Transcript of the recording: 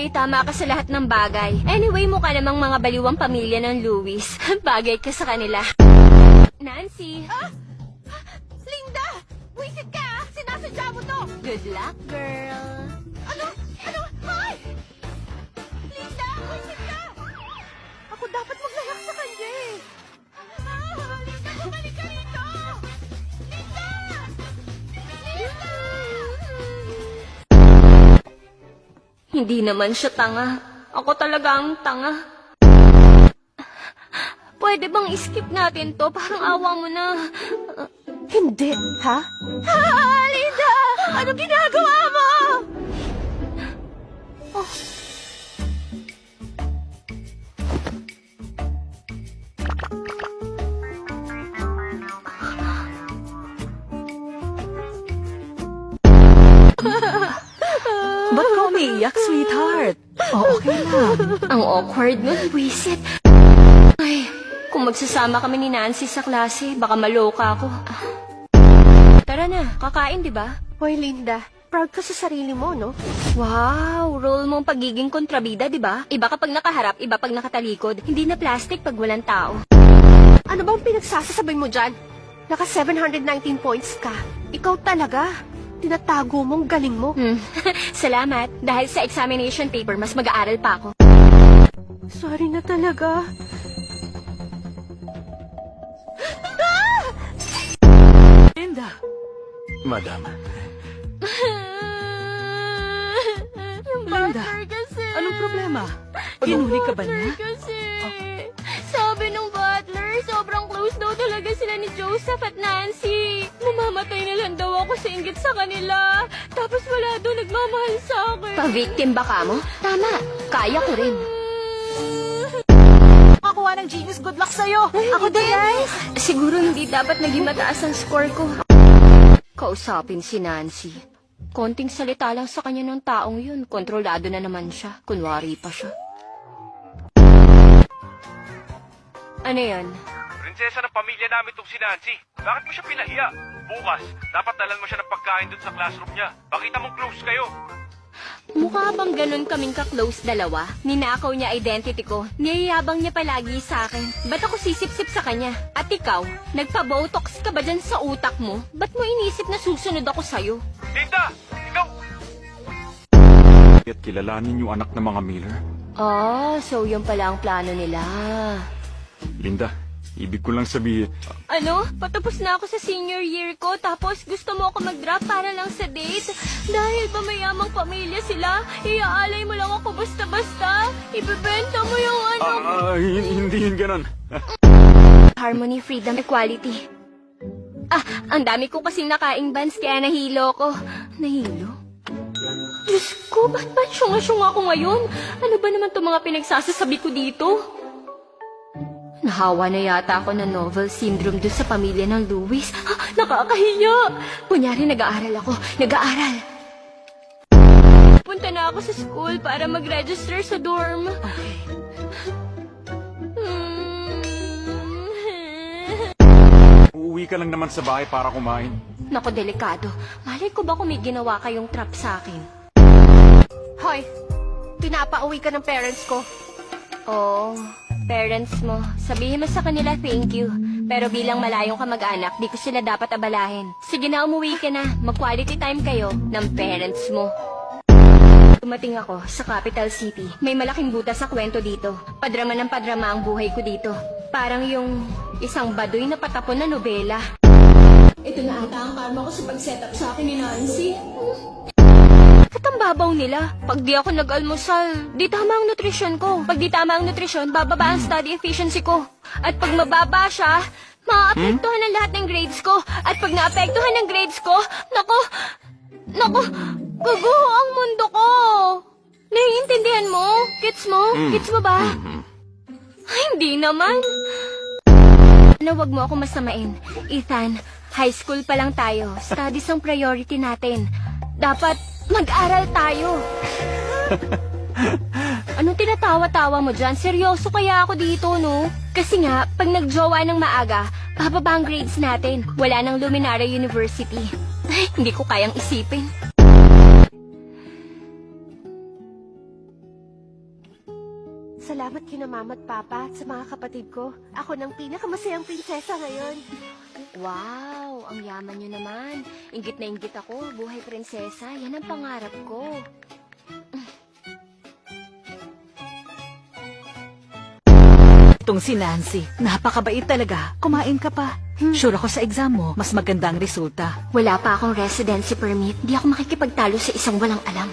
Bagay, tama ka sa lahat ng bagay. Anyway, mukha namang mga baliwang pamilya ng Louis. Bagay ka sa kanila. Nancy! Linda! Buisit ka, ah! Sinasadya mo to! Good luck, girl. Ano? Hoy! Linda, buisit ka! Ako dapat maglalak sa kanya eh. Linda, bumalik ka rito! Linda! Linda! Hindi naman siya tanga. Ako talaga ang tanga. Pwede bang skip natin to? Parang awa mo na. Hindi, ha? Linda! Ano ginagawa mo? Ba't ka umiiyak, sweetheart? Okay lang. Ang awkward nun, wisit. Ay, kung magsasama kami ni Nancy sa klase, baka maloka ako. Tara na, kakain, di ba? Hoy, Linda. Proud ka sa sarili mo, no? Wow, role mo ang pagiging kontrabida, di ba? Iba kapag nakaharap, iba pag nakatalikod. Hindi na plastic pag walang tao. Ano bang pinagsasasabay mo dyan? Naka 719 points ka. Ikaw talaga. Tinatago mong galing mo. Salamat. Dahil sa examination paper, mas mag-aaral pa ako. Sorry na talaga. Linda! Madam, Yung Linda, partner kasi. anong problema? Hinuli ka ba niya? Kasi, sabi nung butler, sobrang close daw talaga sila ni Joseph at Nancy. Mamamatay na lang daw ako sa inggit sa kanila. Tapos wala daw nagmamahal sa akin. Pa-victim ba ka mo? Tama, kaya ko rin. Makakuha ng genius, good luck sa'yo. Ako din, guys. Siguro hindi dapat naging mataas ang score ko. Kausapin si Nancy. Konting salita lang sa kanya ng taong yun. Kontrolado na naman siya. Kunwari pa siya. Ano yan? Prinsesa ng pamilya namin tong si Nancy. Bakit mo siya pinahiya? Bukas, dapat dalan mo siya ng pagkain dun sa classroom niya. Bakita mong close kayo. Mukha bang ganun kaming ka-close dalawa? Ninakaw niya identity ko. Niyayabang niya palagi sa akin. Ba't ako sisip-sip sa kanya? At ikaw, nagpa-botox ka ba dyan sa utak mo? Ba't mo inisip na susunod ako sa'yo? Linda! Ikaw! at kilalanin yung anak ng mga Miller. So yun pala ang plano nila. Linda, ibig ko lang sabihin, Ano? Patapos na ako sa senior year ko, tapos gusto mo ako mag-drop para lang sa date? Dahil ba mayamang pamilya sila, iaalay mo lang ako basta-basta? Ibebenta mo yung ano? hindi yun ganon. Harmony, freedom, equality. Ang dami ko kasing nakaing bands kaya nahilo ko. Nahilo? Diyos ko, ba't syunga-syunga ako ngayon? Ano ba naman itong mga pinagsasasabi ko dito? Nahawa na yata ako ng novel syndrome doon sa pamilya ng Louis. Nakakahiya! Kunyari nag-aaral ako. Nag-aaral. Punta na ako sa school para mag-register sa dorm. Uuwi ka lang naman sa bahay para kumain. Nako, delikado. Malay ko ba kung may ginawa kayong trap sa akin? Hoy, pinapauwi ka ng parents ko. Oh, parents mo. Sabihin mo sa kanila thank you. Pero bilang malayong kamag-anak, di ko sila dapat abalahin. Sige na, umuwi ka na. Mag-quality time kayo ng parents mo. Tumating ako sa capital city. May malaking butas sa kwento dito. Padrama ng padrama ang buhay ko dito. Parang yung isang baduy na patapon na nobela. Ito na ata ang karma ko sa pag-setup sa akin ni Nancy. Ba't ang babaw nila? Pag di ako nag-almusal, di tama ang nutrisyon ko. Pag di tama ang nutrisyon, bababa ang study efficiency ko. At pag mababa siya, maaapektuhan ang lahat ng grades ko. At pag naapektuhan ng grades ko, naku, guguho ang mundo ko. Naiintindihan mo? Gets mo? Gets mo ba? Ay, hindi naman. Ano, wag mo ako masamain. Ethan, high school pa lang tayo. Studies ang priority natin. Dapat mag-aral tayo. Anong tinatawa-tawa mo dyan? Seryoso kaya ako dito, no? Kasi nga, pag nagjowa ng maaga, bababa ang grades natin. Wala nang Luminaria University. Ay, hindi ko kayang isipin. Salamat kina mama at papa at sa mga kapatid ko. Ako ng pinakamasayang prinsesa ngayon. Wow, ang yaman nyo naman. Inggit na inggit ako, buhay prinsesa. Yan ang pangarap ko. Itong si Nancy, napakabait talaga. Kumain ka pa. Sure ako sa exam mo, mas maganda ang resulta. Wala pa akong residency permit. Di ako makikipagtalo sa isang walang alam.